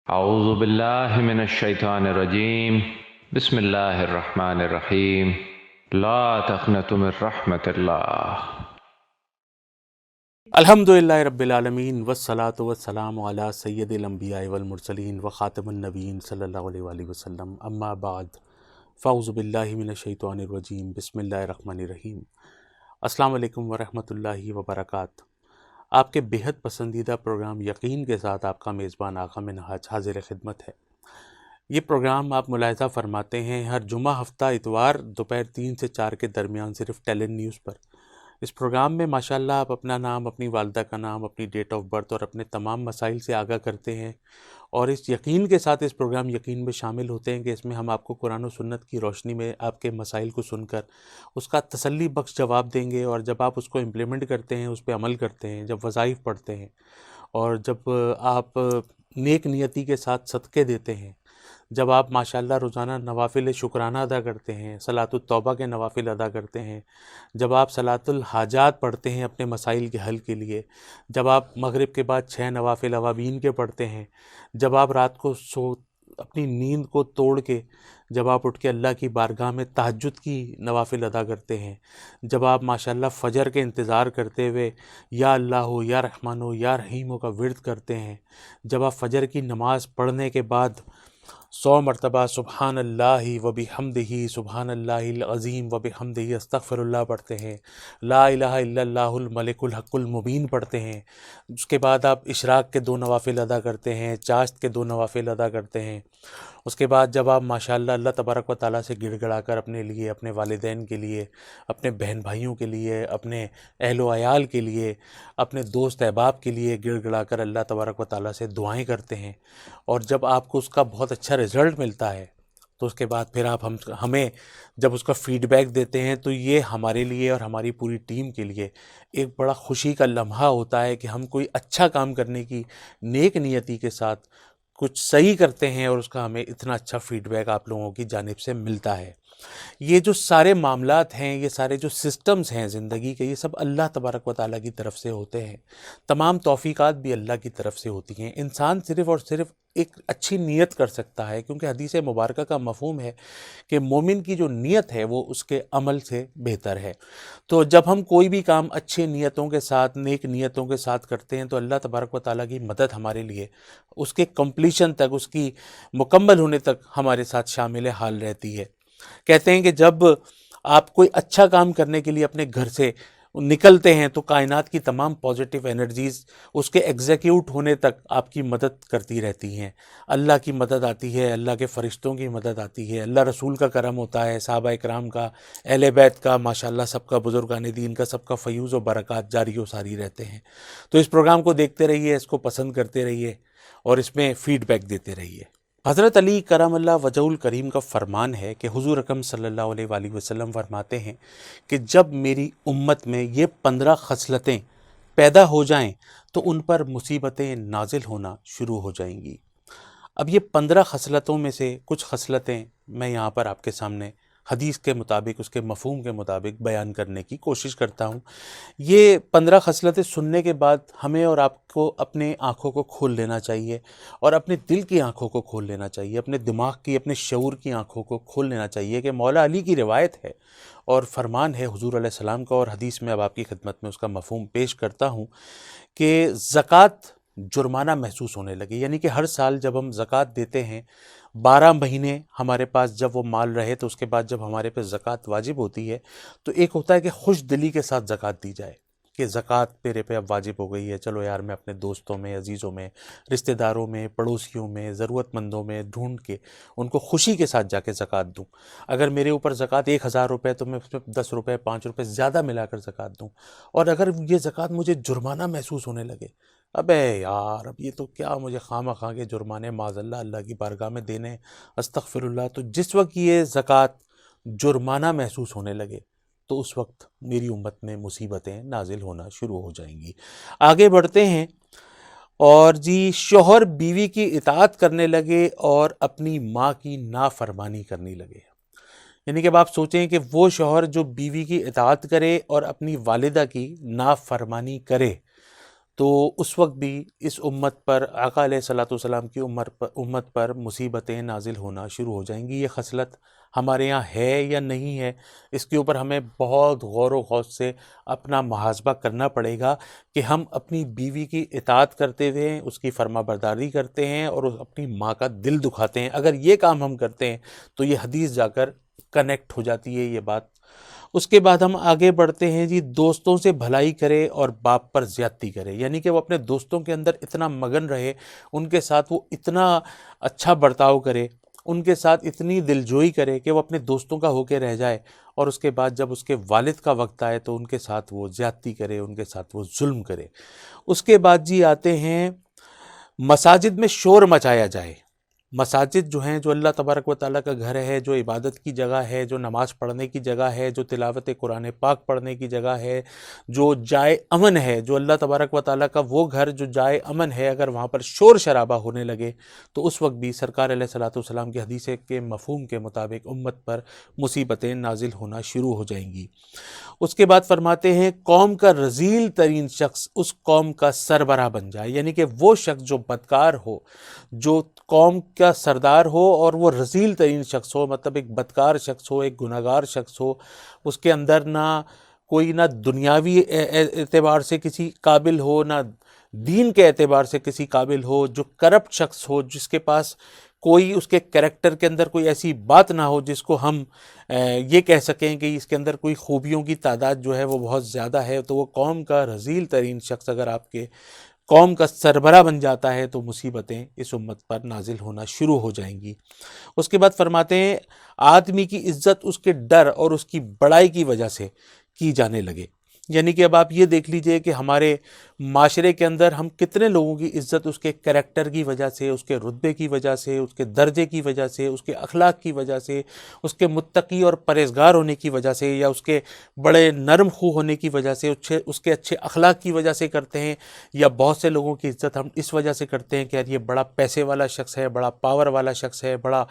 اعوذ باللہ من الشیطان الرجیم بسم اللہ الرحمن الرحیم لا تقنطوا من رحمت اللہ۔ الحمدللہ رب العالمین والصلاة والسلام علی سید الانبیاء والمرسلین وخاتم النبیین صلی اللہ علیہ وآلہ وسلم، اما بعد فاعوذ باللہ من الشیطان الرجیم بسم اللہ الرحمن الرحیم۔ السلام علیکم ورحمۃ اللہ وبرکاتہ۔ آپ کے بہت پسندیدہ پروگرام یقین کے ساتھ آپ کا میزبان آقا منہاج حاضر خدمت ہے۔ یہ پروگرام آپ ملاحظہ فرماتے ہیں ہر جمعہ ہفتہ اتوار دوپہر 3 سے 4 کے درمیان صرف ٹیلن نیوز پر۔ اس پروگرام میں ماشاءاللہ آپ اپنا نام، اپنی والدہ کا نام، اپنی ڈیٹ آف برتھ اور اپنے تمام مسائل سے آگاہ کرتے ہیں، اور اس یقین کے ساتھ اس پروگرام یقین میں شامل ہوتے ہیں کہ اس میں ہم آپ کو قرآن و سنت کی روشنی میں آپ کے مسائل کو سن کر اس کا تسلی بخش جواب دیں گے، اور جب آپ اس کو امپلیمنٹ کرتے ہیں، اس پہ عمل کرتے ہیں، جب وظائف پڑھتے ہیں، اور جب آپ نیک نیتی کے ساتھ صدقے دیتے ہیں، جب آپ ماشاءاللہ روزانہ نوافل شکرانہ ادا کرتے ہیں، صلاۃ التوبہ کے نوافل ادا کرتے ہیں، جب آپ صلاۃ الحاجات پڑھتے ہیں اپنے مسائل کے حل کے لیے، جب آپ مغرب کے بعد 6 نوافل اوابین کے پڑھتے ہیں، جب آپ رات کو اپنی نیند کو توڑ کے جب آپ اٹھ کے اللہ کی بارگاہ میں تہجد کی نوافل ادا کرتے ہیں، جب آپ ماشاءاللہ فجر کے انتظار کرتے ہوئے یا اللہ ہو یا رحمان ہو یا رحیم ہو کا ورد کرتے ہیں، جب آپ فجر کی نماز پڑھنے کے بعد 100 مرتبہ سبحان اللہ و بحمدہ سبحان اللہ العظیم و بحمدہ استغفر اللہ پڑھتے ہیں، لا الہ الا اللہ الملک الحق المبین پڑھتے ہیں، اس کے بعد آپ اشراق کے 2 نوافل ادا کرتے ہیں، چاشت کے 2 نوافل ادا کرتے ہیں، اس کے بعد جب آپ ماشاءاللہ اللہ تبارک و تعالیٰ سے گڑ گڑا کر اپنے لیے، اپنے والدین کے لیے، اپنے بہن بھائیوں کے لیے، اپنے اہل و عیال کے لیے، اپنے دوست احباب کے لیے گڑ گڑا کر اللہ تبارک و تعالیٰ سے دعائیں کرتے ہیں، اور جب آپ کو اس کا بہت اچھا رزلٹ ملتا ہے تو اس کے بعد پھر آپ ہمیں جب اس کا فیڈ بیک دیتے ہیں، تو یہ ہمارے لیے اور ہماری پوری ٹیم کے لیے ایک بڑا خوشی کا لمحہ ہوتا ہے کہ ہم کوئی اچھا کام کرنے کی نیک نیتی کے ساتھ کچھ صحیح کرتے ہیں، اور اس کا ہمیں اتنا اچھا فیڈ بیک آپ لوگوں کی جانب سے ملتا ہے۔ یہ جو سارے معاملات ہیں، یہ سارے جو سسٹمز ہیں زندگی کے، یہ سب اللہ تبارک و تعالیٰ کی طرف سے ہوتے ہیں۔ تمام توفیقات بھی اللہ کی طرف سے ہوتی ہیں۔ انسان صرف اور صرف ایک اچھی نیت کر سکتا ہے، کیونکہ حدیث مبارکہ کا مفہوم ہے کہ مومن کی جو نیت ہے وہ اس کے عمل سے بہتر ہے۔ تو جب ہم کوئی بھی کام اچھے نیتوں کے ساتھ، نیک نیتوں کے ساتھ کرتے ہیں، تو اللہ تبارک و تعالیٰ کی مدد ہمارے لیے اس کے کمپلیشن تک، اس کی مکمل ہونے تک ہمارے ساتھ شامل حال رہتی ہے۔ کہتے ہیں کہ جب آپ کوئی اچھا کام کرنے کے لیے اپنے گھر سے نکلتے ہیں تو کائنات کی تمام پازیٹیو انرجیز اس کے ایگزیکیوٹ ہونے تک آپ کی مدد کرتی رہتی ہیں۔ اللہ کی مدد آتی ہے، اللہ کے فرشتوں کی مدد آتی ہے، اللہ رسول کا کرم ہوتا ہے، صحابہ اکرام کا، اہل بیت کا، ماشاءاللہ سب کا، بزرگان دین کا، سب کا فیوز و برکات جاری و ساری رہتے ہیں۔ تو اس پروگرام کو دیکھتے رہیے، اس کو پسند کرتے رہیے، اور اس میں فیڈ بیک دیتے رہیے۔ حضرت علی کرم اللہ وجہ الکریم کا فرمان ہے کہ حضور اکرم صلی اللہ علیہ وآلہ وسلم فرماتے ہیں کہ جب میری امت میں یہ 15 خصلتیں پیدا ہو جائیں تو ان پر مصیبتیں نازل ہونا شروع ہو جائیں گی۔ اب یہ 15 خصلتوں میں سے کچھ خصلتیں میں یہاں پر آپ کے سامنے حدیث کے مطابق، اس کے مفہوم کے مطابق بیان کرنے کی کوشش کرتا ہوں۔ یہ 15 خصلتیں سننے کے بعد ہمیں اور آپ کو اپنے آنکھوں کو کھول لینا چاہیے، اور اپنے دل کی آنکھوں کو کھول لینا چاہیے، اپنے دماغ کی، اپنے شعور کی آنکھوں کو کھول لینا چاہیے کہ مولا علی کی روایت ہے اور فرمان ہے حضور علیہ السلام کا، اور حدیث میں اب آپ کی خدمت میں اس کا مفہوم پیش کرتا ہوں کہ زکوٰۃ جرمانہ محسوس ہونے لگے، یعنی کہ ہر سال جب ہم زکوٰۃ دیتے ہیں، 12 مہینے ہمارے پاس جب وہ مال رہے، تو اس کے بعد جب ہمارے پہ زکوٰۃ واجب ہوتی ہے تو ایک ہوتا ہے کہ خوش دلی کے ساتھ زکوٰۃ دی جائے کہ زکوٰۃ میرے پہ اب واجب ہو گئی ہے، چلو یار میں اپنے دوستوں میں، عزیزوں میں، رشتہ داروں میں، پڑوسیوں میں، ضرورت مندوں میں ڈھونڈ کے ان کو خوشی کے ساتھ جا کے زکوٰۃ دوں۔ اگر میرے اوپر زکوٰۃ 1000 روپے تو میں اس میں 10 روپے، 5 روپے زیادہ ملا کر زکوٰۃ دوں۔ اور اگر یہ زکوٰۃ مجھے جرمانہ محسوس ہونے لگے، ابے یار اب یہ تو کیا مجھے خواہ خواہ کے جرمانے معاذ اللہ کی بارگاہ میں دینے، استغفر اللہ، تو جس وقت یہ زکوٰۃ جرمانہ محسوس ہونے لگے تو اس وقت میری امت میں مصیبتیں نازل ہونا شروع ہو جائیں گی۔ آگے بڑھتے ہیں، اور جی شوہر بیوی کی اطاعت کرنے لگے اور اپنی ماں کی نافرمانی کرنے لگے۔ یعنی کہ اب آپ سوچیں کہ وہ شوہر جو بیوی کی اطاعت کرے اور اپنی والدہ کی نافرمانی کرے، تو اس وقت بھی اس امت پر آقا علیہ الصلوۃ والسلام کی امت پر مصیبتیں نازل ہونا شروع ہو جائیں گی۔ یہ خصلت ہمارے یہاں ہے یا نہیں ہے، اس کے اوپر ہمیں بہت غور و خوض سے اپنا محاسبہ کرنا پڑے گا کہ ہم اپنی بیوی کی اطاعت کرتے ہوئے اس کی فرما برداری کرتے ہیں اور اپنی ماں کا دل دکھاتے ہیں۔ اگر یہ کام ہم کرتے ہیں تو یہ حدیث جا کر کنیکٹ ہو جاتی ہے یہ بات۔ اس کے بعد ہم آگے بڑھتے ہیں جی، دوستوں سے بھلائی کرے اور باپ پر زیادتی کرے، یعنی کہ وہ اپنے دوستوں کے اندر اتنا مگن رہے، ان کے ساتھ وہ اتنا اچھا برتاؤ کرے، ان کے ساتھ اتنی دلجوئی کرے کہ وہ اپنے دوستوں کا ہو کے رہ جائے، اور اس کے بعد جب اس کے والد کا وقت آئے تو ان کے ساتھ وہ زیادتی کرے، ان کے ساتھ وہ ظلم کرے۔ اس کے بعد جی آتے ہیں مساجد میں شور مچایا جائے۔ مساجد جو ہیں، جو اللہ تبارک و تعالیٰ کا گھر ہے، جو عبادت کی جگہ ہے، جو نماز پڑھنے کی جگہ ہے، جو تلاوت قرآن پاک پڑھنے کی جگہ ہے، جو جائے امن ہے، جو اللہ تبارک و تعالیٰ کا وہ گھر جو جائے امن ہے، اگر وہاں پر شور شرابہ ہونے لگے تو اس وقت بھی سرکار علیہ الصلوۃ والسلام کی حدیث کے مفہوم کے مطابق امت پر مصیبتیں نازل ہونا شروع ہو جائیں گی۔ اس کے بعد فرماتے ہیں قوم کا رذیل ترین شخص اس قوم کا سربراہ بن جائے، یعنی کہ وہ شخص جو بدکار ہو، جو قوم کا سردار ہو اور وہ رذیل ترین شخص ہو، مطلب ایک بدکار شخص ہو، ایک گناہگار شخص ہو، اس کے اندر نہ دنیاوی اعتبار سے کسی قابل ہو، نہ دین کے اعتبار سے کسی قابل ہو، جو کرپٹ شخص ہو، جس کے پاس کوئی اس کے کریکٹر کے اندر کوئی ایسی بات نہ ہو جس کو ہم یہ کہہ سکیں کہ اس کے اندر کوئی خوبیوں کی تعداد جو ہے وہ بہت زیادہ ہے، تو وہ قوم کا رذیل ترین شخص اگر آپ کے قوم کا سربراہ بن جاتا ہے تو مصیبتیں اس امت پر نازل ہونا شروع ہو جائیں گی۔ اس کے بعد فرماتے ہیں آدمی کی عزت اس کے ڈر اور اس کی بڑائی کی وجہ سے کی جانے لگے، یعنی کہ اب آپ یہ دیکھ لیجئے کہ ہمارے معاشرے کے اندر ہم کتنے لوگوں کی عزت اس کے کریکٹر کی وجہ سے، اس کے رتبے کی وجہ سے، اس کے درجے کی وجہ سے، اس کے اخلاق کی وجہ سے، اس کے متقی اور پرہیزگار ہونے کی وجہ سے، یا اس کے بڑے نرم خو ہونے کی وجہ سے، اس کے اچھے اخلاق کی وجہ سے کرتے ہیں، یا بہت سے لوگوں کی عزت ہم اس وجہ سے کرتے ہیں کہ یار یہ بڑا پیسے والا شخص ہے، بڑا پاور والا شخص ہے، بڑا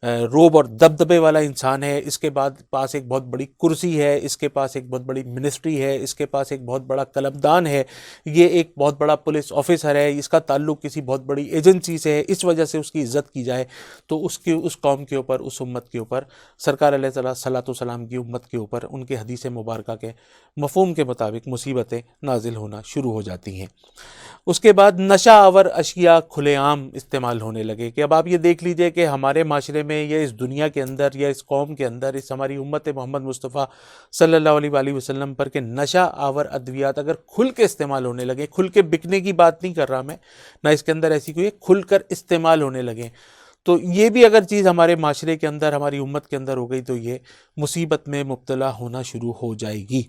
روب اور دبدبے والا انسان ہے، اس کے بعد پاس ایک بہت بڑی کرسی ہے، اس کے پاس ایک بہت بڑی منسٹری ہے، اس کے پاس ایک بہت بڑا قلمدان ہے، یہ ایک بہت بڑا پولیس آفیسر ہے، اس کا تعلق کسی بہت بڑی ایجنسی سے ہے، اس وجہ سے اس کی عزت کی جائے تو اس قوم کے اوپر، اس امت کے اوپر، سرکار علیہ الصلوۃ والسلام کی امت کے اوپر ان کے حدیث مبارکہ کے مفہوم کے مطابق مصیبتیں نازل ہونا شروع ہو جاتی ہیں۔ اس کے بعد نشہ آور اشیاء کھلے عام استعمال ہونے لگے کہ اب آپ یہ دیکھ لیجئے کہ ہمارے معاشرے میں یا اس دنیا کے اندر یا اس قوم کے اندر، اس ہماری امت محمد مصطفیٰ صلی اللہ علیہ وآلہ وسلم پر کہ نشہ آور ادویات اگر کھل کے استعمال ہونے لگے، کھل کے بکنے کی بات نہیں کر رہا میں، نہ اس کے اندر ایسی کوئی، کھل کر استعمال ہونے لگے، تو یہ بھی اگر چیز ہمارے معاشرے کے اندر، ہماری امت کے اندر ہو گئی تو یہ مصیبت میں مبتلا ہونا شروع ہو جائے گی۔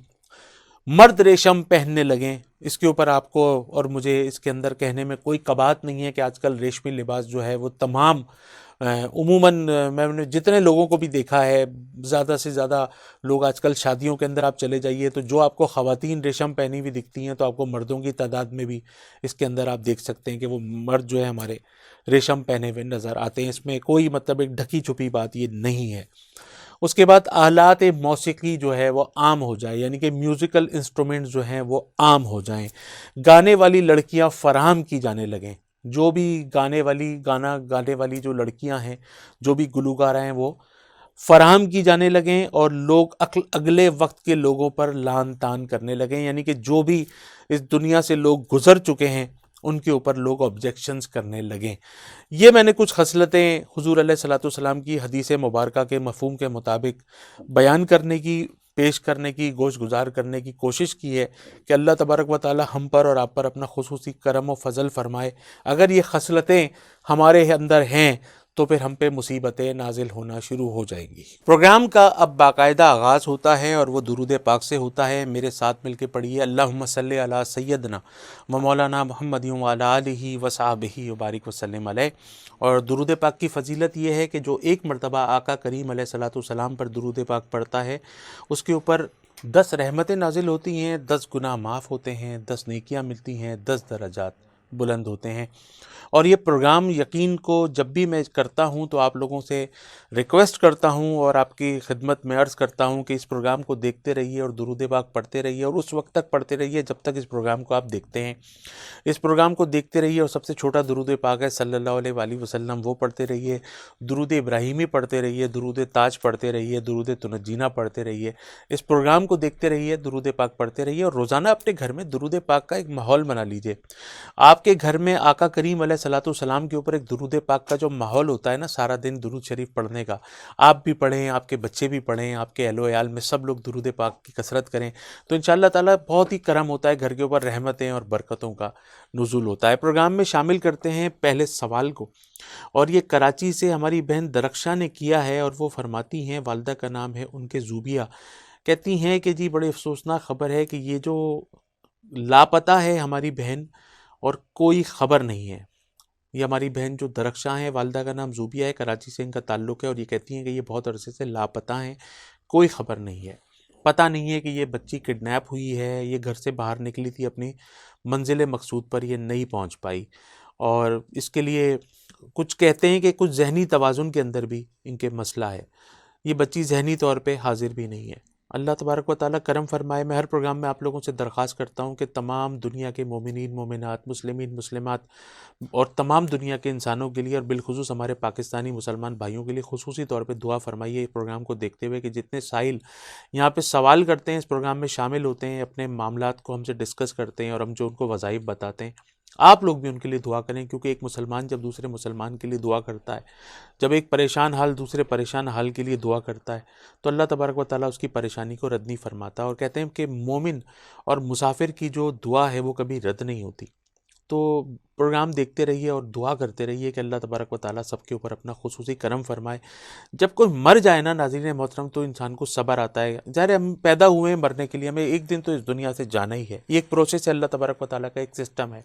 مرد ریشم پہننے لگیں، اس کے اوپر آپ کو اور مجھے اس کے اندر کہنے میں کوئی قباحت نہیں ہے کہ آج کل ریشمی لباس جو ہے وہ تمام عموماً میں نے جتنے لوگوں کو بھی دیکھا ہے، زیادہ سے زیادہ لوگ آج کل شادیوں کے اندر آپ چلے جائیے تو جو آپ کو خواتین ریشم پہنی ہوئی دکھتی ہیں تو آپ کو مردوں کی تعداد میں بھی اس کے اندر آپ دیکھ سکتے ہیں کہ وہ مرد جو ہے ہمارے ریشم پہنے ہوئے نظر آتے ہیں، اس میں کوئی مطلب ایک ڈھکی چھپی بات یہ نہیں ہے۔ اس کے بعد آلات موسیقی جو ہے وہ عام ہو جائے، یعنی کہ میوزیکل انسٹرومنٹس جو ہیں وہ عام ہو جائیں، گانے والی لڑکیاں فراہم کی جانے لگیں، جو بھی گانا گانے والی جو لڑکیاں ہیں، جو بھی گلوکار ہیں وہ فراہم کی جانے لگیں، اور لوگ اگلے وقت کے لوگوں پر لان تان کرنے لگیں، یعنی کہ جو بھی اس دنیا سے لوگ گزر چکے ہیں ان کے اوپر لوگ آبجیکشنز کرنے لگیں۔ یہ میں نے کچھ خصلتیں حضور علیہ الصلوۃ والسلام کی حدیث مبارکہ کے مفہوم کے مطابق بیان کرنے کی، پیش کرنے کی، گوش گزار کرنے کی کوشش کی ہے کہ اللہ تبارک و تعالی ہم پر اور آپ پر اپنا خصوصی کرم و فضل فرمائے۔ اگر یہ خصلتیں ہمارے اندر ہیں تو پھر ہم پہ مصیبتیں نازل ہونا شروع ہو جائیں گی۔ پروگرام کا اب باقاعدہ آغاز ہوتا ہے اور وہ درود پاک سے ہوتا ہے۔ میرے ساتھ مل کے پڑھیے اللہم صلی علی سیدنا و مولانا محمد وعلی آلہ وصحبہ وبارک وسلم علیہ۔ اور درود پاک کی فضیلت یہ ہے کہ جو ایک مرتبہ آقا کریم علیہ الصلوۃ والسلام پر درود پاک پڑھتا ہے اس کے اوپر 10 رحمتیں نازل ہوتی ہیں، 10 گناہ معاف ہوتے ہیں، 10 نیکیاں ملتی ہیں، 10 درجات بلند ہوتے ہیں۔ اور یہ پروگرام یقین کو جب بھی میں کرتا ہوں تو آپ لوگوں سے ریکویسٹ کرتا ہوں اور آپ کی خدمت میں عرض کرتا ہوں کہ اس پروگرام کو دیکھتے رہیے اور درود پاک پڑھتے رہیے، اور اس وقت تک پڑھتے رہیے جب تک اس پروگرام کو آپ دیکھتے ہیں۔ اس پروگرام کو دیکھتے رہیے، اور سب سے چھوٹا درود پاک ہے صلی اللہ علیہ وآلہ وسلم، وہ پڑھتے رہیے، درود ابراہیمی پڑھتے رہیے، درود تاج پڑھتے رہیے، درود تنجینہ پڑھتے رہیے، اس پروگرام کو دیکھتے رہیے، درود پاک پڑھتے رہیے، اور روزانہ اپنے گھر میں درود پاک کا ایک ماحول بنا لیجئے۔ آپ کے گھر میں آقا کریم علیہ الصلوۃ والسلام کے اوپر ایک درود پاک کا جو ماحول ہوتا ہے نا سارا دن درود شریف پڑھنے کا، آپ بھی پڑھیں، آپ کے بچے بھی پڑھیں، آپ کے اہل و عیال میں سب لوگ درود پاک کی کثرت کریں، تو انشاءاللہ تعالیٰ بہت ہی کرم ہوتا ہے، گھر کے اوپر رحمتیں اور برکتوں کا نزول ہوتا ہے۔ پروگرام میں شامل کرتے ہیں پہلے سوال کو، اور یہ کراچی سے ہماری بہن درخشاں نے کیا ہے، اور وہ فرماتی ہیں، والدہ کا نام ہے ان کے زوبیہ، کہتی ہیں کہ جی بڑے افسوسناک خبر ہے کہ یہ جو لاپتہ ہے ہماری بہن اور کوئی خبر نہیں ہے۔ یہ ہماری بہن جو درخشاں ہے، والدہ کا نام زوبیہ ہے، کراچی سے ان کا تعلق ہے، اور یہ کہتی ہیں کہ یہ بہت عرصے سے لاپتہ ہیں، کوئی خبر نہیں ہے، پتہ نہیں ہے کہ یہ بچی کڈنیپ ہوئی ہے، یہ گھر سے باہر نکلی تھی اپنی منزل مقصود پر، یہ نہیں پہنچ پائی، اور اس کے لیے کچھ کہتے ہیں کہ کچھ ذہنی توازن کے اندر بھی ان کے مسئلہ ہے، یہ بچی ذہنی طور پہ حاضر بھی نہیں ہے۔ اللہ تبارک و تعالیٰ کرم فرمائے۔ میں ہر پروگرام میں آپ لوگوں سے درخواست کرتا ہوں کہ تمام دنیا کے مومنین مومنات، مسلمین مسلمات، اور تمام دنیا کے انسانوں کے لیے، اور بالخصوص ہمارے پاکستانی مسلمان بھائیوں کے لیے خصوصی طور پہ دعا فرمائیے اس پروگرام کو دیکھتے ہوئے، کہ جتنے سائل یہاں پہ سوال کرتے ہیں، اس پروگرام میں شامل ہوتے ہیں، اپنے معاملات کو ہم سے ڈسکس کرتے ہیں، اور ہم جو ان کو وظائف بتاتے ہیں، آپ لوگ بھی ان کے لیے دعا کریں، کیونکہ ایک مسلمان جب دوسرے مسلمان کے لیے دعا کرتا ہے، جب ایک پریشان حال دوسرے پریشان حال کے لیے دعا کرتا ہے، تو اللہ تبارک و تعالیٰ اس کی پریشانی کو رد نہیں فرماتا، اور کہتے ہیں کہ مومن اور مسافر کی جو دعا ہے وہ کبھی رد نہیں ہوتی۔ تو پروگرام دیکھتے رہیے اور دعا کرتے رہیے کہ اللہ تبارک و تعالیٰ سب کے اوپر اپنا خصوصی کرم فرمائے۔ جب کوئی مر جائے نا ناظرین محترم، تو انسان کو صبر آتا ہے، ظاہر ہے ہم پیدا ہوئے ہیں مرنے کے لیے، ہمیں ایک دن تو اس دنیا سے جانا ہی ہے، یہ ایک پروسیس ہے، اللہ تبارک و تعالیٰ کا ایک سسٹم ہے،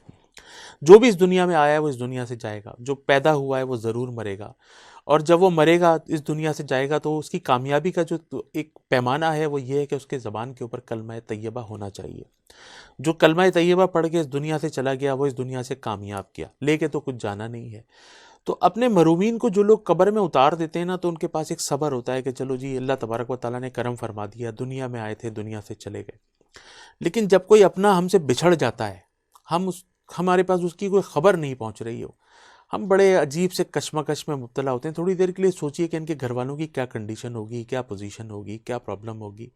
جو بھی اس دنیا میں آیا ہے وہ اس دنیا سے جائے گا، جو پیدا ہوا ہے وہ ضرور مرے گا، اور جب وہ مرے گا اس دنیا سے جائے گا تو اس کی کامیابی کا جو ایک پیمانہ ہے وہ یہ ہے کہ اس کے زبان کے اوپر کلمہ طیبہ ہونا چاہیے۔ جو کلمہ طیبہ پڑھ کے اس دنیا سے چلا گیا وہ اس دنیا سے کامیاب کیا، لے کے تو کچھ جانا نہیں ہے۔ تو اپنے مرومین کو جو لوگ قبر میں اتار دیتے ہیں نا، تو ان کے پاس ایک صبر ہوتا ہے کہ چلو جی اللہ تبارک و تعالیٰ نے کرم فرما دیا، دنیا میں آئے تھے دنیا سے چلے گئے۔ لیکن جب کوئی اپنا ہم سے بچھڑ جاتا ہے، ہمارے پاس اس کی کوئی خبر نہیں پہنچ رہی ہو، ہم بڑے عجیب سے کشمکش میں مبتلا ہوتے ہیں۔ تھوڑی دیر کے لیے سوچئے کہ ان کے گھر والوں کی کیا کنڈیشن ہوگی، کیا پوزیشن ہوگی، کیا پرابلم ہوگی،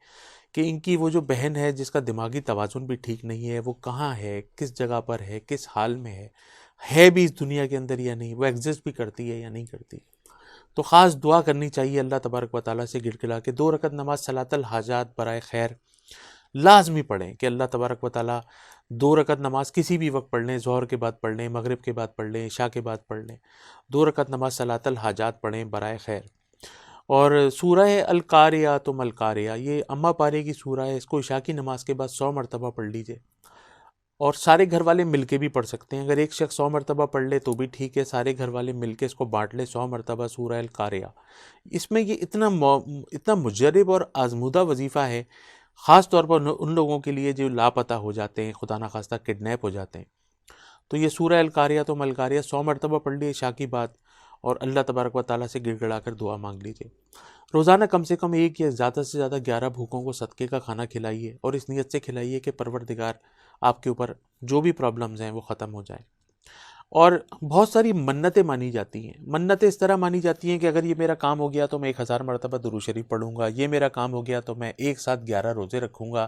کہ ان کی وہ جو بہن ہے جس کا دماغی توازن بھی ٹھیک نہیں ہے، وہ کہاں ہے، کس جگہ پر ہے، کس حال میں ہے بھی اس دنیا کے اندر یا نہیں، وہ ایگزسٹ بھی کرتی ہے یا نہیں کرتی۔ تو خاص دعا کرنی چاہیے اللہ تبارک و تعالیٰ سے گڑگڑا کے، 2 رکعت نماز صلاۃ الحاجات برائے خیر لازمی پڑھیں، کہ اللہ تبارک و تعالیٰ 2 رکعت نماز کسی بھی وقت پڑھ لیں، ظہر کے بعد پڑھ لیں، مغرب کے بعد پڑھ لیں، عشاء کے بعد پڑھ لیں، 2 رکعت نماز صلاۃ الحاجات پڑھیں برائے خیر۔ اور سورہ القاریہ القاریہ، یہ اماں پارے کی سورہ ہے، اس کو عشاء کی نماز کے بعد 100 مرتبہ پڑھ لیجئے، اور سارے گھر والے مل کے بھی پڑھ سکتے ہیں، اگر ایک شخص 100 مرتبہ پڑھ لے تو بھی ٹھیک ہے، سارے گھر والے مل کے اس کو بانٹ لے 100 مرتبہ سورہ القاریہ۔ اس میں یہ اتنا مجرب اور آزمودہ وظیفہ ہے، خاص طور پر ان لوگوں کے لیے جو لاپتہ ہو جاتے ہیں، خدا نخواستہ کڈنیپ ہو جاتے ہیں، تو یہ سورہ القاریہ القاریہ 100 مرتبہ پڑھ لیے عشاء کی بات، اور اللہ تبارک و تعالیٰ سے گڑ گڑا کر دعا مانگ لیجئے۔ روزانہ کم سے کم ایک یا زیادہ سے زیادہ 11 بھوکوں کو صدقے کا کھانا کھلائیے، اور اس نیت سے کھلائیے کہ پروردگار آپ کے اوپر جو بھی پرابلمز ہیں وہ ختم ہو جائیں۔ اور بہت ساری منتیں مانی جاتی ہیں، منتیں اس طرح مانی جاتی ہیں کہ اگر یہ میرا کام ہو گیا تو میں 1000 مرتبہ درود شریف پڑھوں گا، یہ میرا کام ہو گیا تو میں ایک ساتھ 11 روزے رکھوں گا،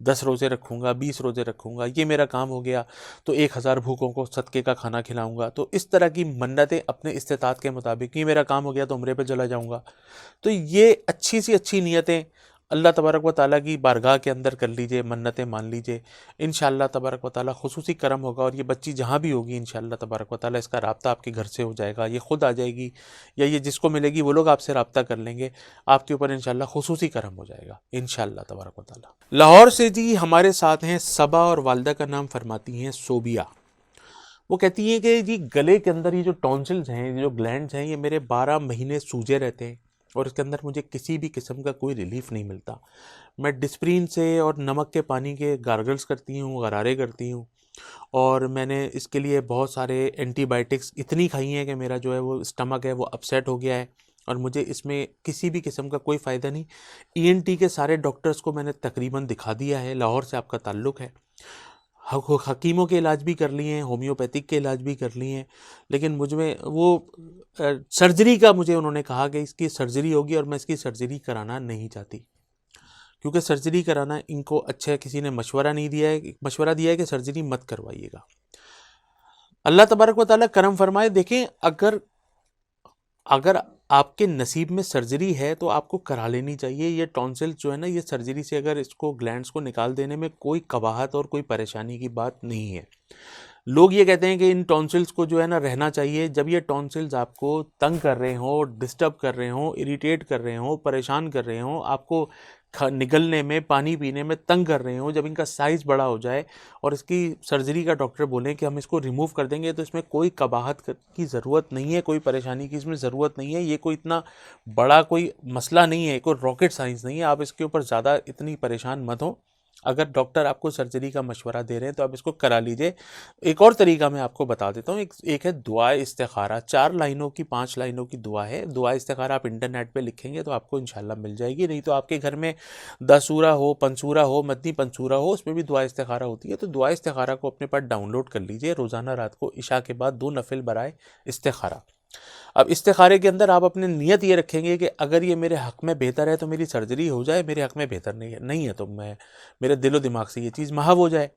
10 روزے رکھوں گا، 20 روزے رکھوں گا، یہ میرا کام ہو گیا تو 1000 بھوکوں کو صدقے کا کھانا کھلاؤں گا۔ تو اس طرح کی منتیں اپنے استطاعت کے مطابق، یہ میرا کام ہو گیا تو عمرے پہ چلا جاؤں گا، تو یہ اچھی سی اچھی نیتیں اللہ تبارک و تعالیٰ کی بارگاہ کے اندر کر لیجئے، منتیں مان لیجئے، انشاءاللہ تبارک و تعالیٰ خصوصی کرم ہوگا، اور یہ بچی جہاں بھی ہوگی انشاءاللہ تبارک و تعالیٰ اس کا رابطہ آپ کے گھر سے ہو جائے گا، یہ خود آ جائے گی، یا یہ جس کو ملے گی وہ لوگ آپ سے رابطہ کر لیں گے، آپ کے اوپر انشاءاللہ خصوصی کرم ہو جائے گا انشاءاللہ تبارک و تعالیٰ۔ لاہور سے جی ہمارے ساتھ ہیں صبا، اور والدہ کا نام فرماتی ہیں صوبیہ۔ وہ کہتی ہیں کہ جی گلے کے اندر یہ جو ٹونسلز ہیں، یہ جو گلینڈز ہیں، یہ میرے 12 مہینے سوجے رہتے ہیں، اور اس کے اندر مجھے کسی بھی قسم کا کوئی ریلیف نہیں ملتا۔ میں ڈسپرین سے اور نمک کے پانی کے گارگلز کرتی ہوں، غرارے کرتی ہوں، اور میں نے اس کے لیے بہت سارے اینٹی بائیوٹکس اتنی کھائی ہیں کہ میرا جو ہے وہ اسٹمک ہے وہ اپسیٹ ہو گیا ہے، اور مجھے اس میں کسی بھی قسم کا کوئی فائدہ نہیں۔ ENT کے سارے ڈاکٹرز کو میں نے تقریباً دکھا دیا ہے، لاہور سے آپ کا تعلق ہے، حکیموں کے علاج بھی کر لیے ہیں، ہومیوپیتھک کے علاج بھی کر لیے ہیں، لیکن مجھ میں وہ سرجری کا مجھے انہوں نے کہا کہ اس کی سرجری ہوگی، اور میں اس کی سرجری کرانا نہیں چاہتی، کیونکہ سرجری کرانا ان کو اچھا کسی نے مشورہ نہیں دیا ہے، مشورہ دیا ہے کہ سرجری مت کروائیے گا۔ اللہ تبارک و تعالیٰ کرم فرمائے۔ دیکھیں، اگر آپ کے نصیب میں سرجری ہے تو آپ کو کرا لینی چاہیے۔ یہ ٹونسل جو ہے نا، یہ سرجری سے اگر اس کو گلینڈز کو نکال دینے میں کوئی قباحت اور کوئی پریشانی کی بات نہیں ہے۔ لوگ یہ کہتے ہیں کہ ان ٹونسلز کو جو ہے نا رہنا چاہیے۔ جب یہ ٹونسلز آپ کو تنگ کر رہے ہوں، ڈسٹرب کر رہے ہوں، اریٹیٹ کر رہے ہوں، پریشان کر رہے ہوں، آپ کو نگلنے میں، پانی پینے میں تنگ کر رہے ہوں، جب ان کا سائز بڑا ہو جائے اور اس کی سرجری کا ڈاکٹر بولیں کہ ہم اس کو ریموو کر دیں گے، تو اس میں کوئی قباحت کی ضرورت نہیں ہے، کوئی پریشانی کی اس میں ضرورت نہیں ہے۔ یہ کوئی اتنا بڑا کوئی مسئلہ نہیں ہے، کوئی راکٹ سائنس نہیں ہے۔ آپ اس کے اوپر زیادہ اتنی پریشان مت ہوں۔ اگر ڈاکٹر آپ کو سرجری کا مشورہ دے رہے ہیں تو آپ اس کو کرا لیجئے۔ ایک اور طریقہ میں آپ کو بتا دیتا ہوں، ایک ہے دعائے استخارہ، 4 لائنوں کی 5 لائنوں کی دعا ہے۔ دعائے استخارہ آپ انٹرنیٹ پہ لکھیں گے تو آپ کو انشاءاللہ مل جائے گی، نہیں تو آپ کے گھر میں 10 سورہ ہو، پنسورہ ہو، مدنی پنسورہ ہو، اس میں بھی دعائے استخارہ ہوتی ہے، تو دعائے استخارہ کو اپنے پاس ڈاؤن لوڈ کر لیجئے۔ روزانہ رات کو عشاء کے بعد 2 نفل برائے استخارہ۔ اب استخارے کے اندر آپ اپنے نیت یہ رکھیں گے کہ اگر یہ میرے حق میں بہتر ہے تو میری سرجری ہو جائے، میرے حق میں بہتر نہیں ہے تو میرے دل و دماغ سے یہ چیز محو ہو جائے۔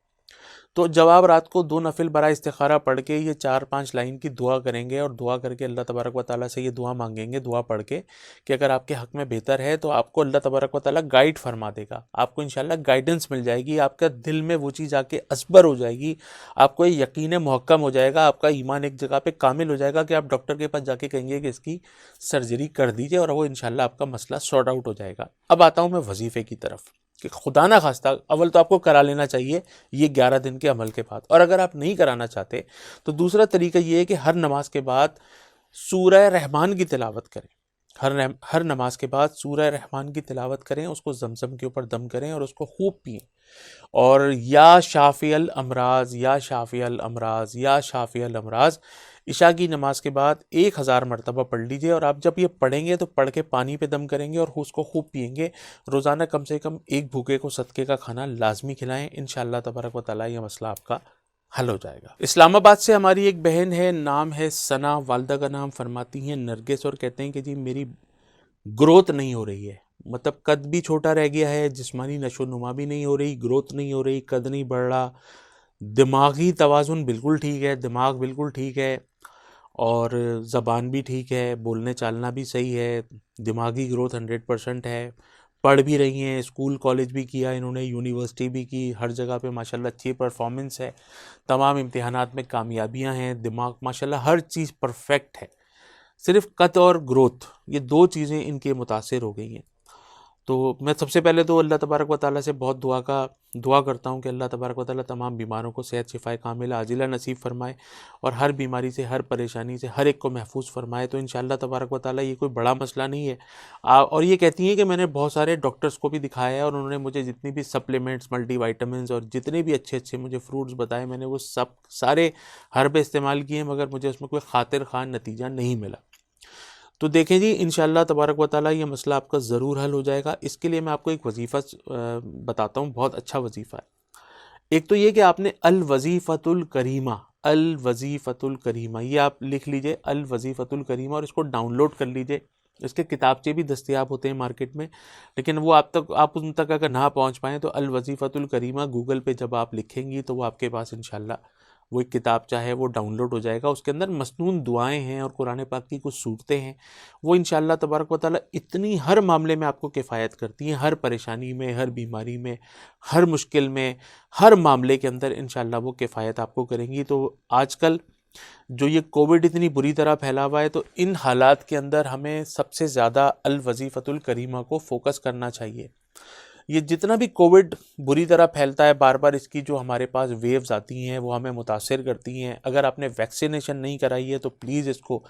تو جب آپ رات کو 2 نفل برائے استخارہ پڑھ کے یہ 4-5 لائن کی دعا کریں گے، اور دعا کر کے اللہ تبارک و تعالیٰ سے یہ دعا مانگیں گے، دعا پڑھ کے کہ اگر آپ کے حق میں بہتر ہے تو آپ کو اللہ تبارک و تعالیٰ گائیڈ فرما دے گا، آپ کو انشاءاللہ گائیڈنس مل جائے گی، آپ کا دل میں وہ چیز آ کے اثبر ہو جائے گی، آپ کو یہ یقین محکم ہو جائے گا، آپ کا ایمان ایک جگہ پہ کامل ہو جائے گا کہ آپ ڈاکٹر کے پاس جا کے کہیں گے کہ اس کی سرجری کر دیجئے، اور وہ انشاءاللہ آپ کا مسئلہ سارٹ آؤٹ ہو جائے گا۔ اب آتا ہوں میں وظیفے کی طرف، کہ خدا نہ خواستہ اول تو آپ کو کرا لینا چاہیے یہ 11 دن کے عمل کے بعد، اور اگر آپ نہیں کرانا چاہتے تو دوسرا طریقہ یہ ہے کہ ہر نماز کے بعد سورہ رحمان کی تلاوت کریں۔ ہر نماز کے بعد سورہ رحمان کی تلاوت کریں، اس کو زمزم کے اوپر دم کریں اور اس کو خوب پئیں، اور یا شافی الامراض، یا شافی الامراض، یا شافی الامراض عشاء کی نماز کے بعد 1000 مرتبہ پڑھ لیجئے، اور آپ جب یہ پڑھیں گے تو پڑھ کے پانی پہ دم کریں گے اور اس کو خوب پئیں گے۔ روزانہ کم سے کم ایک بھوکے کو صدقے کا کھانا لازمی کھلائیں، انشاءاللہ تبارک و تعالیٰ یہ مسئلہ آپ کا حل ہو جائے گا۔ اسلام آباد سے ہماری ایک بہن ہے، نام ہے ثنا، والدہ کا نام فرماتی ہیں نرگس، اور کہتے ہیں کہ جی میری گروتھ نہیں ہو رہی ہے، مطلب قد بھی چھوٹا رہ گیا ہے، جسمانی نشو و نما بھی نہیں ہو رہی، گروتھ نہیں ہو رہی، قد نہیں بڑھ رہا، دماغی توازن بالکل ٹھیک ہے، دماغ بالکل ٹھیک ہے، اور زبان بھی ٹھیک ہے، بولنے چالنا بھی صحیح ہے، دماغی گروتھ 100% ہے، پڑھ بھی رہی ہیں، اسکول کالج بھی کیا انہوں نے، یونیورسٹی بھی کی، ہر جگہ پہ ماشاءاللہ اچھی پرفارمنس ہے، تمام امتحانات میں کامیابیاں ہیں، دماغ ماشاءاللہ ہر چیز پرفیکٹ ہے، صرف قد اور گروتھ یہ 2 چیزیں ان کے متاثر ہو گئی ہیں۔ تو میں سب سے پہلے تو اللہ تبارک و تعالیٰ سے بہت دعا کرتا ہوں کہ اللہ تبارک و تعالیٰ تمام بیماروں کو صحت شفائے کاملہ عاجلہ نصیب فرمائے، اور ہر بیماری سے، ہر پریشانی سے ہر ایک کو محفوظ فرمائے۔ تو انشاءاللہ تبارک و تعالیٰ یہ کوئی بڑا مسئلہ نہیں ہے۔ اور یہ کہتی ہیں کہ میں نے بہت سارے ڈاکٹرز کو بھی دکھایا ہے، اور انہوں نے مجھے جتنی بھی سپلیمنٹس، ملٹی وائٹامنس اور جتنے بھی اچھے مجھے فروٹس بتائے، میں نے وہ سارے ہربے استعمال کیے ہیں، مگر مجھے اس میں کوئی خاطر خواہ نتیجہ نہیں ملا۔ تو دیکھیں جی انشاءاللہ تبارک و تعالیٰ یہ مسئلہ آپ کا ضرور حل ہو جائے گا۔ اس کے لیے میں آپ کو ایک وظیفہ بتاتا ہوں، بہت اچھا وظیفہ ہے۔ ایک تو یہ کہ آپ نے الوظیفۃ الکریمہ، الوظیفۃ الکریمہ یہ آپ لکھ لیجئے، الوظیفۃ الکریمہ، اور اس کو ڈاؤن لوڈ کر لیجئے۔ اس کے کتابچے بھی دستیاب ہوتے ہیں مارکیٹ میں، لیکن وہ آپ ان تک اگر نہ پہنچ پائیں تو الوظیفۃ الکریمہ گوگل پہ جب آپ لکھیں گی تو وہ آپ کے پاس انشاءاللہ وہ ایک کتاب چاہے وہ ڈاؤن لوڈ ہو جائے گا۔ اس کے اندر مسنون دعائیں ہیں اور قرآن پاک کی کچھ صورتیں ہیں، وہ انشاءاللہ تبارک و تعالیٰ اتنی ہر معاملے میں آپ کو کفایت کرتی ہیں، ہر پریشانی میں، ہر بیماری میں، ہر مشکل میں، ہر معاملے کے اندر انشاءاللہ وہ کفایت آپ کو کریں گی۔ تو آج کل جو یہ کووڈ اتنی بری طرح پھیلا ہوا ہے، تو ان حالات کے اندر ہمیں سب سے زیادہ الوظیفۃ الکریمہ کو فوکس کرنا چاہیے۔ یہ جتنا بھی کووڈ بری طرح پھیلتا ہے، بار بار اس کی جو ہمارے پاس ویوز آتی ہیں وہ ہمیں متاثر کرتی ہیں. اگر آپ نے ویکسینیشن نہیں کرائی ہے تو پلیز اس کو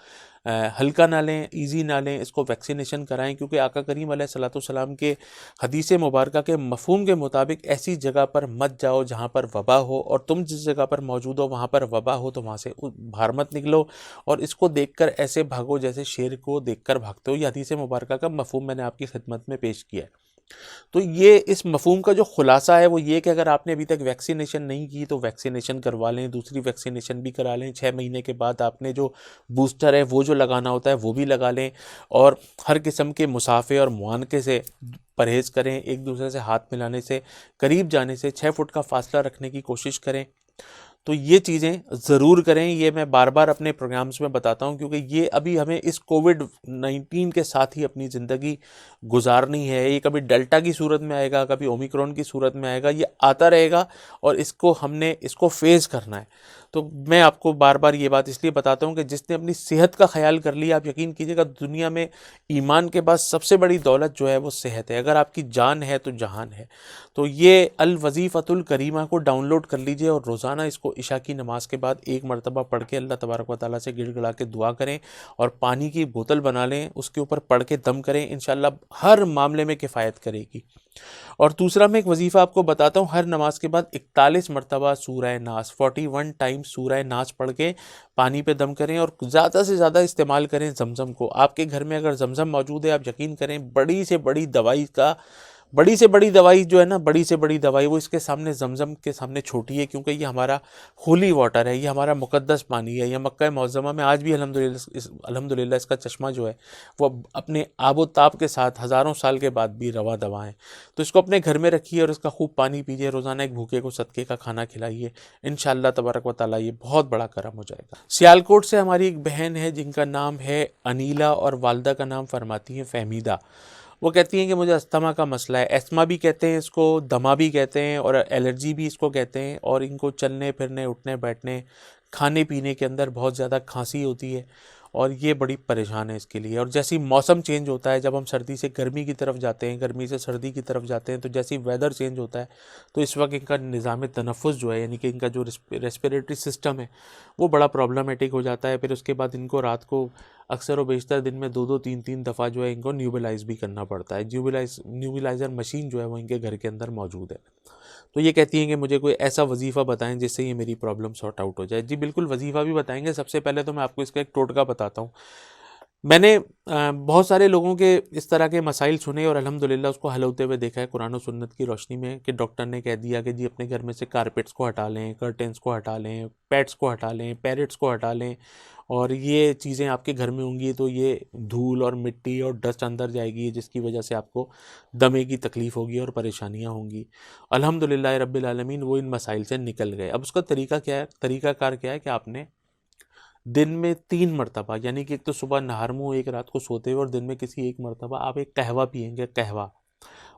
ہلکا نہ لیں، ایزی نہ لیں، اس کو ویکسینیشن کرائیں، کیونکہ آقا کریم علیہ الصلوۃ والسلام کے حدیث مبارکہ کے مفہوم کے مطابق ایسی جگہ پر مت جاؤ جہاں پر وبا ہو، اور تم جس جگہ پر موجود ہو وہاں پر وبا ہو تو وہاں سے باہر مت نکلو، اور اس کو دیکھ کر ایسے بھاگو جیسے شیر کو دیکھ کر بھاگتے ہو. یہ حدیث مبارکہ کا مفہوم میں نے آپ کی خدمت میں پیش کیا ہے. تو یہ اس مفہوم کا جو خلاصہ ہے وہ یہ کہ اگر آپ نے ابھی تک ویکسینیشن نہیں کی تو ویکسینیشن کروا لیں، دوسری ویکسینیشن بھی کرا لیں. 6 مہینے کے بعد آپ نے جو بوسٹر ہے وہ جو لگانا ہوتا ہے وہ بھی لگا لیں، اور ہر قسم کے مسافے اور معانقے سے پرہیز کریں. ایک دوسرے سے ہاتھ ملانے سے، قریب جانے سے 6 فٹ کا فاصلہ رکھنے کی کوشش کریں. تو یہ چیزیں ضرور کریں. یہ میں بار بار اپنے پروگرامز میں بتاتا ہوں، کیونکہ یہ ابھی ہمیں اس کووڈ-19 کے ساتھ ہی اپنی زندگی گزارنی ہے. یہ کبھی ڈیلٹا کی صورت میں آئے گا، کبھی اومیکرون کی صورت میں آئے گا، یہ آتا رہے گا، اور اس کو ہم نے اس کو فیس کرنا ہے. تو میں آپ کو بار بار یہ بات اس لیے بتاتا ہوں کہ جس نے اپنی صحت کا خیال کر لیا، آپ یقین کیجیے گا دنیا میں ایمان کے بعد سب سے بڑی دولت جو ہے وہ صحت ہے. اگر آپ کی جان ہے تو جہان ہے. تو یہ الوظیفۃ الکریمہ کو ڈاؤن لوڈ کر لیجئے، اور روزانہ اس کو عشاء کی نماز کے بعد 1 مرتبہ پڑھ کے اللہ تبارک و تعالیٰ سے گڑ گڑا کے دعا کریں، اور پانی کی بوتل بنا لیں، اس کے اوپر پڑھ کے دم کریں. انشاءاللہ ہر معاملے میں کفایت کرے گی. اور دوسرا میں ایک وظیفہ آپ کو بتاتا ہوں. ہر نماز کے بعد 41 مرتبہ سورہ ناس، 41 ٹائمز سورہ ناس پڑھ کے پانی پہ دم کریں، اور زیادہ سے زیادہ استعمال کریں زمزم کو. آپ کے گھر میں اگر زمزم موجود ہے، آپ یقین کریں بڑی سے بڑی دوائی جو ہے نا، بڑی سے بڑی دوائی وہ اس کے سامنے، زمزم کے سامنے چھوٹی ہے، کیونکہ یہ ہمارا ہولی واٹر ہے، یہ ہمارا مقدس پانی ہے. یہ مکہ معظمہ میں آج بھی الحمدللہ اس کا چشمہ جو ہے وہ اپنے آب و تاب کے ساتھ ہزاروں سال کے بعد بھی رواں دواں ہے. تو اس کو اپنے گھر میں رکھیے اور اس کا خوب پانی پیجیے. روزانہ ایک بھوکے کو صدقے کا کھانا کھلائیے. انشاءاللہ تبارک و تعالیٰ یہ بہت بڑا کرم ہو جائے گا. سیالکوٹ سے ہماری ایک بہن ہے جن کا نام ہے انیلا، اور والدہ کا نام فرماتی ہیں فہمیدہ. وہ کہتی ہیں کہ مجھے استھما کا مسئلہ ہے. ایستما بھی کہتے ہیں اس کو، دما بھی کہتے ہیں، اور الرجی بھی اس کو کہتے ہیں. اور ان کو چلنے پھرنے، اٹھنے بیٹھنے، کھانے پینے کے اندر بہت زیادہ کھانسی ہوتی ہے، اور یہ بڑی پریشان ہے اس کے لیے. اور جیسی موسم چینج ہوتا ہے، جب ہم سردی سے گرمی کی طرف جاتے ہیں، گرمی سے سردی کی طرف جاتے ہیں، تو جیسی ویدر چینج ہوتا ہے تو اس وقت ان کا نظام تنفس جو ہے، یعنی کہ ان کا جو ریسپیریٹری سسٹم ہے وہ بڑا پرابلمٹک ہو جاتا ہے. پھر اس کے بعد ان کو رات کو اکثر و بیشتر دن میں 2 3 دفعہ جو ہے ان کو نیوبلائز بھی کرنا پڑتا ہے. نیوبلائزر مشین جو ہے وہ ان کے گھر کے اندر موجود ہے. تو یہ کہتی ہیں کہ مجھے کوئی ایسا وظیفہ بتائیں جس سے یہ میری پرابلم سارٹ آؤٹ ہو جائے. جی بالکل وظیفہ بھی بتائیں گے. سب سے پہلے تو میں آپ کو اس کا ایک ٹوٹکا بتاتا ہوں. میں نے بہت سارے لوگوں کے اس طرح کے مسائل سنے اور الحمدللہ اس کو حل ہوتے ہوئے دیکھا ہے قرآن و سنت کی روشنی میں، کہ ڈاکٹر نے کہہ دیا کہ جی اپنے گھر میں سے کارپیٹس کو ہٹا لیں، کرٹنس کو ہٹا لیں، پیٹس کو ہٹا لیں، پیرٹس کو ہٹا لیں، اور یہ چیزیں آپ کے گھر میں ہوں گی تو یہ دھول اور مٹی اور ڈسٹ اندر جائے گی، جس کی وجہ سے آپ کو دمے کی تکلیف ہوگی اور پریشانیاں ہوں گی. الحمدللہ رب العالمین وہ ان مسائل سے نکل گئے. اب اس کا طریقہ کیا ہے؟ طریقہ کار کیا ہے کہ آپ نے دن میں 3 مرتبہ، یعنی کہ ایک تو صبح نہار منہ، ایک رات کو سوتے ہوئے، اور دن میں کسی ایک مرتبہ آپ ایک قہوہ پیئیں گے. قہوہ،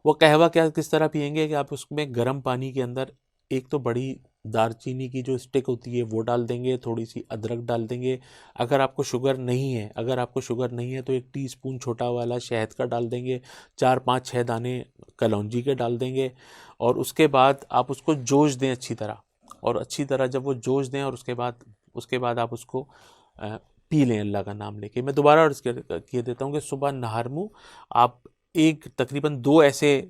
وہ قہوہ کس طرح پیئیں گے کہ آپ اس میں گرم پانی کے اندر ایک تو بڑی دار چینی کی جو اسٹک ہوتی ہے وہ ڈال دیں گے، تھوڑی سی ادرک ڈال دیں گے. اگر آپ کو شوگر نہیں ہے تو 1 ٹی اسپون چھوٹا والا شہد کا ڈال دیں گے، 4 5 6 دانے کلونجی کے ڈال دیں گے. اور اس کے بعد آپ اس کو جوش دیں اچھی طرح جب وہ جوش دیں، اور اس کے بعد آپ اس کو پی لیں اللہ کا نام لے کے. میں دوبارہ عرض کیے دیتا ہوں کہ صبح نہار منہ آپ تقریباً 2 ایسے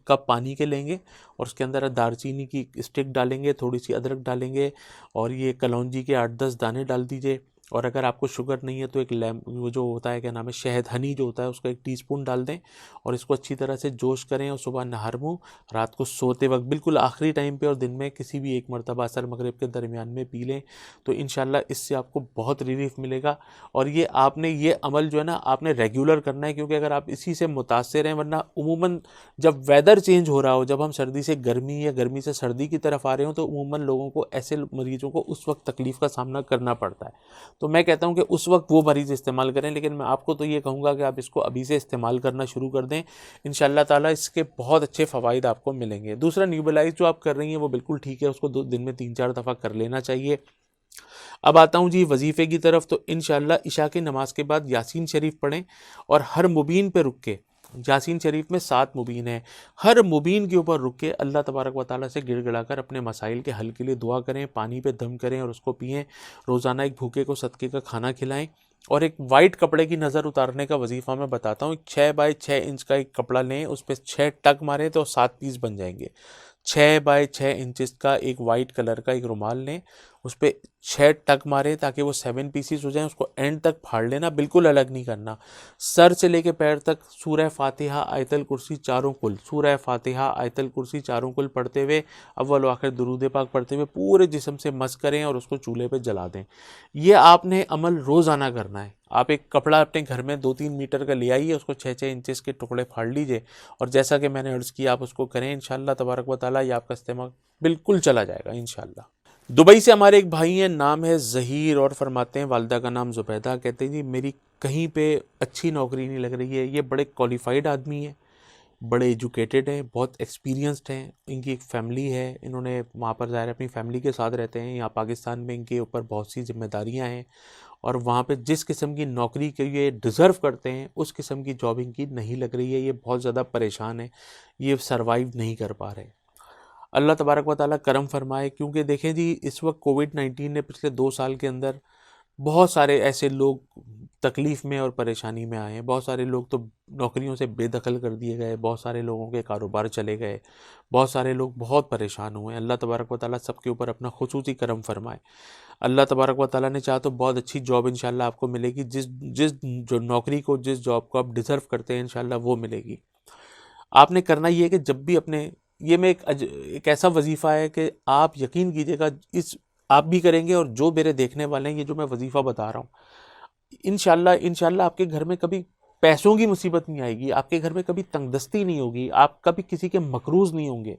کپ پانی کے لیں گے، اور اس کے اندر دار چینی کی اسٹک ڈالیں گے، تھوڑی سی ادرک ڈالیں گے، اور یہ کلونجی کے 8 10 دانے ڈال دیجئے. اور اگر آپ کو شوگر نہیں ہے تو وہ جو ہوتا ہے کیا نام ہے، شہد، ہنی جو ہوتا ہے، اس کا 1 ٹی اسپون ڈال دیں، اور اس کو اچھی طرح سے جوش کریں. اور صبح نہار منہ، رات کو سوتے وقت بالکل آخری ٹائم پہ، اور دن میں کسی بھی ایک مرتبہ عصر مغرب کے درمیان میں پی لیں. تو انشاءاللہ اس سے آپ کو بہت ریلیف ملے گا. اور یہ آپ نے یہ عمل جو ہے نا آپ نے ریگولر کرنا ہے، کیونکہ اگر آپ اسی سے متاثر ہیں، ورنہ عموماً جب ویدر چینج ہو رہا ہو، جب ہم سردی سے گرمی یا گرمی سے سردی کی طرف آ رہے ہوں، تو عموماً لوگوں کو، ایسے مریضوں کو اس وقت تکلیف کا سامنا کرنا پڑتا ہے. تو میں کہتا ہوں کہ اس وقت وہ مریض استعمال کریں، لیکن میں آپ کو تو یہ کہوں گا کہ آپ اس کو ابھی سے استعمال کرنا شروع کر دیں. انشاءاللہ تعالیٰ اس کے بہت اچھے فوائد آپ کو ملیں گے. دوسرا نیوبلائز جو آپ کر رہی ہیں وہ بالکل ٹھیک ہے، اس کو دن میں 3 4 دفعہ کر لینا چاہیے. اب آتا ہوں جی وظیفے کی طرف. تو انشاءاللہ عشاء کی نماز کے بعد یاسین شریف پڑھیں، اور ہر مبین پہ رک کے یاسین شریف میں 7 مبین ہیں، ہر مبین کے اوپر رک کے اللہ تبارک و تعالیٰ سے گڑ گڑا کر اپنے مسائل کے حل کے لیے دعا کریں، پانی پہ دم کریں اور اس کو پئیں، روزانہ ایک بھوکے کو صدقے کا کھانا کھلائیں، اور ایک وائٹ کپڑے کی نظر اتارنے کا وظیفہ میں بتاتا ہوں۔ 6 بائی 6 انچ کا ایک کپڑا لیں، اس پہ 6 ٹک ماریں تو 7 پیس بن جائیں گے۔ 6 بائی 6 انچز کا ایک وائٹ کلر کا ایک رومال لیں، اس پہ 6 ٹک ماریں تاکہ وہ 7 پیسز ہو جائیں، اس کو اینڈ تک پھاڑ لینا، بالکل الگ نہیں کرنا، سر سے لے کے پیر تک سورہ فاتحہ آیت الکرسی چاروں کل، سورہ فاتحہ آیت الکرسی چاروں کل پڑھتے ہوئے، اول و آخر درود پاک پڑھتے ہوئے پورے جسم سے مس کریں اور اس کو چولہے پہ جلا دیں۔ یہ آپ نے عمل روزانہ کرنا ہے۔ آپ ایک کپڑا اپنے گھر میں 2-3 میٹر کا لے آئیے، اس کو 6-6 انچز کے ٹکڑے پھاڑ لیجئے، اور جیسا کہ میں نے عرض کیا آپ اس کو کریں، انشاءاللہ تبارک و تعالیٰ یہ آپ کا استعمال بالکل چلا جائے گا انشاءاللہ۔ دبئی سے ہمارے ایک بھائی ہیں، نام ہے ظہیر، اور فرماتے ہیں والدہ کا نام زبیدہ، کہتے ہیں جی میری کہیں پہ اچھی نوکری نہیں لگ رہی ہے۔ یہ بڑے کوالیفائڈ آدمی ہیں، بڑے ایجوکیٹڈ ہیں، بہت ایکسپیرینسڈ ہیں، ان کی ایک فیملی ہے، انہوں نے وہاں پر ظاہر اپنی فیملی کے ساتھ رہتے ہیں، یہاں پاکستان میں ان کے اوپر بہت سی ذمہ داریاں ہیں، اور وہاں پہ جس قسم کی نوکری کے یہ ڈیزرو کرتے ہیں اس قسم کی جاب ان کی نہیں لگ رہی ہے، یہ بہت زیادہ پریشان ہیں، یہ سروائیو نہیں کر پا رہے۔ اللہ تبارک و تعالیٰ کرم فرمائے، کیونکہ دیکھیں جی اس وقت کووڈ-19 نے پچھلے 2 سال کے اندر بہت سارے ایسے لوگ تکلیف میں اور پریشانی میں آئے ہیں، بہت سارے لوگ تو نوکریوں سے بے دخل کر دیے گئے، بہت سارے لوگوں کے کاروبار چلے گئے، بہت سارے لوگ بہت پریشان ہوئے ہیں۔ اللہ تبارک و تعالیٰ سب کے اوپر اپنا خصوصی کرم فرمائے۔ اللہ تبارک و تعالیٰ نے چاہا تو بہت اچھی جاب انشاءاللہ آپ کو ملے گی، جس جو نوکری کو، جس جاب کو آپ ڈیزرو کرتے ہیں انشاءاللہ وہ ملے گی۔ آپ نے کرنا یہ ہے کہ جب بھی اپنے، یہ میں ایک ایسا وظیفہ ہے کہ آپ یقین کیجئے گا آپ بھی کریں گے، اور جو میرے دیکھنے والے ہیں، یہ جو میں وظیفہ بتا رہا ہوں، انشاءاللہ آپ کے گھر میں کبھی پیسوں کی مصیبت نہیں آئے گی، آپ کے گھر میں کبھی تنگ دستی نہیں ہوگی، آپ کبھی کسی کے مقروض نہیں ہوں گے،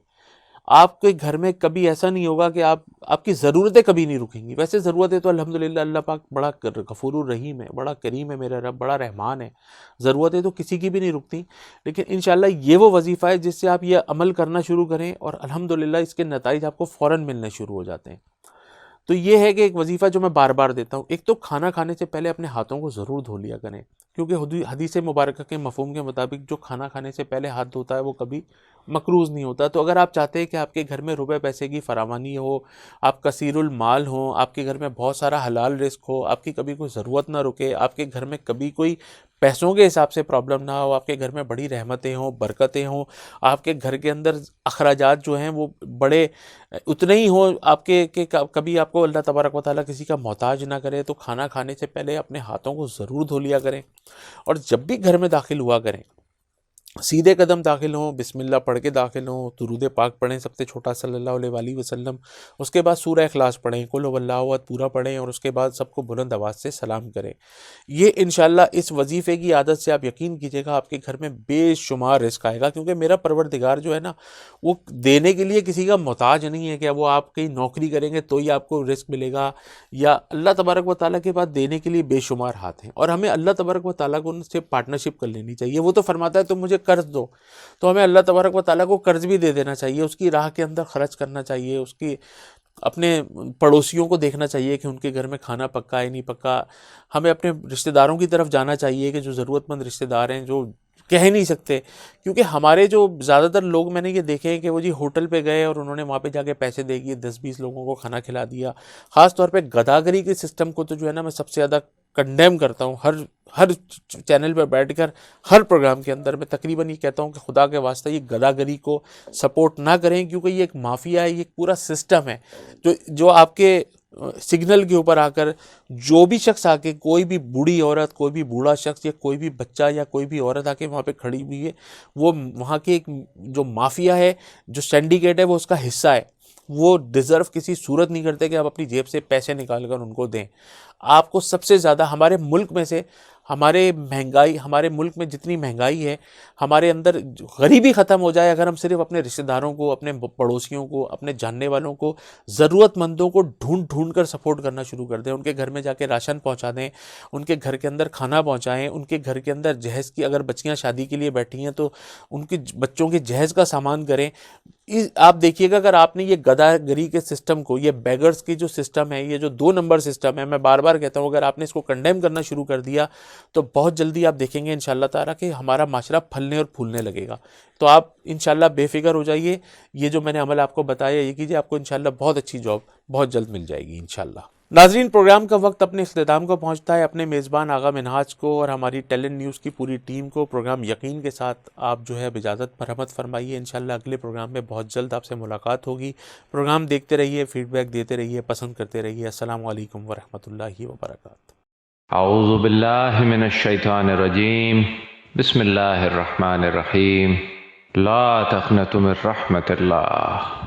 آپ کے گھر میں کبھی ایسا نہیں ہوگا کہ آپ کی ضرورتیں کبھی نہیں رکیں گی۔ ویسے ضرورتیں تو الحمدللہ اللہ پاک بڑا غفور الرحیم ہے، بڑا کریم ہے میرا رب، بڑا رحمان ہے، ضرورتیں تو کسی کی بھی نہیں رکتی، لیکن انشاءاللہ یہ وہ وظیفہ ہے جس سے آپ یہ عمل کرنا شروع کریں اور الحمدللہ اس کے نتائج آپ کو فوراً ملنے شروع ہو جاتے ہیں۔ تو یہ ہے کہ ایک وظیفہ جو میں بار بار دیتا ہوں، ایک تو کھانا کھانے سے پہلے اپنے ہاتھوں کو ضرور دھو لیا کریں، کیونکہ حدیث مبارکہ کے مفہوم کے مطابق جو کھانا کھانے سے پہلے ہاتھ دھوتا ہے وہ کبھی مقروض نہیں ہوتا۔ تو اگر آپ چاہتے ہیں کہ آپ کے گھر میں روپے پیسے کی فراوانی ہو، آپ کثیر المال ہوں، آپ کے گھر میں بہت سارا حلال رزق ہو، آپ کی کبھی کوئی ضرورت نہ رکے، آپ کے گھر میں کبھی کوئی پیسوں کے حساب سے پرابلم نہ ہو، آپ کے گھر میں بڑی رحمتیں ہوں، برکتیں ہوں، آپ کے گھر کے اندر اخراجات جو ہیں وہ بڑے اتنے ہی ہوں آپ کے کہ کبھی آپ کو اللہ تبارک و تعالیٰ کسی کا محتاج نہ کرے، تو کھانا کھانے سے پہلے اپنے ہاتھوں کو ضرور دھو لیا کریں، اور جب بھی گھر میں داخل ہوا کریں سیدھے قدم داخل ہوں، بسم اللہ پڑھ کے داخل ہوں، درود پاک پڑھیں سب سے چھوٹا صلی اللہ علیہ وآلہ وسلم، اس کے بعد سورہ اخلاص پڑھیں، قل هو اللہ احد پورا پڑھیں، اور اس کے بعد سب کو بلند آواز سے سلام کریں۔ یہ انشاءاللہ اس وظیفے کی عادت سے آپ یقین کیجئے گا آپ کے گھر میں بے شمار رزق آئے گا، کیونکہ میرا پروردگار جو ہے نا وہ دینے کے لیے کسی کا محتاج نہیں ہے کہ وہ آپ کی نوکری کریں گے تو ہی آپ کو رزق ملے گا، یا اللہ تبارک و تعالیٰ کے بعد دینے کے لیے بے شمار ہاتھ ہیں، اور ہمیں اللہ تبارک و تعالیٰ کو ان سے پارٹنرشپ کر لینی چاہیے۔ وہ تو فرماتا ہے تم مجھے قرض دو، تو ہمیں اللہ تبارک و تعالیٰ کو قرض بھی دے دینا چاہیے، اس کی راہ کے اندر خرچ کرنا چاہیے، اس کی اپنے پڑوسیوں کو دیکھنا چاہیے کہ ان کے گھر میں کھانا پکا ہے نہیں پکا، ہمیں اپنے رشتہ داروں کی طرف جانا چاہیے کہ جو ضرورت مند رشتہ دار ہیں جو کہہ نہیں سکتے، کیونکہ ہمارے جو زیادہ تر لوگ میں نے یہ دیکھے ہیں کہ وہ جی ہوٹل پہ گئے اور انہوں نے وہاں پہ جا کے پیسے دے دیے، 10-20 لوگوں کو کھانا کھلا دیا۔ خاص طور پہ گداگری کے سسٹم کو تو جو ہے نا میں سب سے زیادہ کنڈیم کرتا ہوں، ہر چینل پہ بیٹھ کر ہر پروگرام کے اندر میں تقریباً یہ کہتا ہوں کہ خدا کے واسطہ یہ گداگری کو سپورٹ نہ کریں، کیونکہ یہ ایک مافیا ہے، یہ ایک پورا سسٹم ہے جو آپ کے سگنل کے اوپر آ کر جو بھی شخص آ کے، کوئی بھی بوڑھی عورت، کوئی بھی بوڑھا شخص، یا کوئی بھی بچہ یا کوئی بھی عورت آ کے وہاں پہ کھڑی ہوئی ہے، وہ وہاں کی ایک جو مافیا ہے، جو سینڈیکیٹ ہے، وہ اس کا حصہ ہے، وہ ڈیزرو کسی صورت نہیں کرتے کہ آپ اپنی جیب سے پیسے نکال کر ان کو دیں۔ آپ کو سب سے زیادہ ہمارے ملک میں سے ہمارے ملک میں جتنی مہنگائی ہے، ہمارے اندر غریبی ختم ہو جائے اگر ہم صرف اپنے رشتہ داروں کو، اپنے پڑوسیوں کو، اپنے جاننے والوں کو، ضرورت مندوں کو ڈھونڈ کر سپورٹ کرنا شروع کر دیں، ان کے گھر میں جا کے راشن پہنچا دیں، ان کے گھر کے اندر کھانا پہنچائیں، ان کے گھر کے اندر جہیز کی، اگر بچیاں شادی کے لیے بیٹھی ہیں تو ان کے بچوں کے جہیز کا سامان کریں۔ آپ دیکھیے گا اگر آپ نے یہ گدھا گری کے سسٹم کو، یہ بیگرز کی جو سسٹم ہے، یہ جو 2 نمبر سسٹم ہے، میں بار بار کہتا ہوں اگر آپ نے اس کو کنڈیم کرنا شروع کر دیا تو بہت جلدی آپ دیکھیں گے انشاءاللہ تعالیٰ کہ ہمارا معاشرہ پھلنے اور پھولنے لگے گا. تو آپ انشاءاللہ بے فکر ہو جائیے، یہ جو میں نے عمل آپ کو بتایا یہ کیجیے، آپ کو انشاءاللہ بہت اچھی جاب بہت جلد مل جائے گی انشاءاللہ. ناظرین، پروگرام کا وقت اپنے اختتام کو پہنچتا ہے. اپنے میزبان آغا منہاج کو اور ہماری ٹیلنٹ نیوز کی پوری ٹیم کو پروگرام یقین کے ساتھ آپ جو ہے اب اجازت مرحمت فرمائیے. انشاءاللہ اگلے پروگرام میں بہت جلد آپ سے ملاقات ہوگی. پروگرام دیکھتے رہیے، فیڈ بیک دیتے رہیے، پسند کرتے رہیے. السلام علیکم ورحمۃ اللہ وبرکاتہ. اعوذ باللہ من الشیطان الرجیم. بسم اللہ الرحمن الرحیم. لا تقنطوا من رحمت اللہ.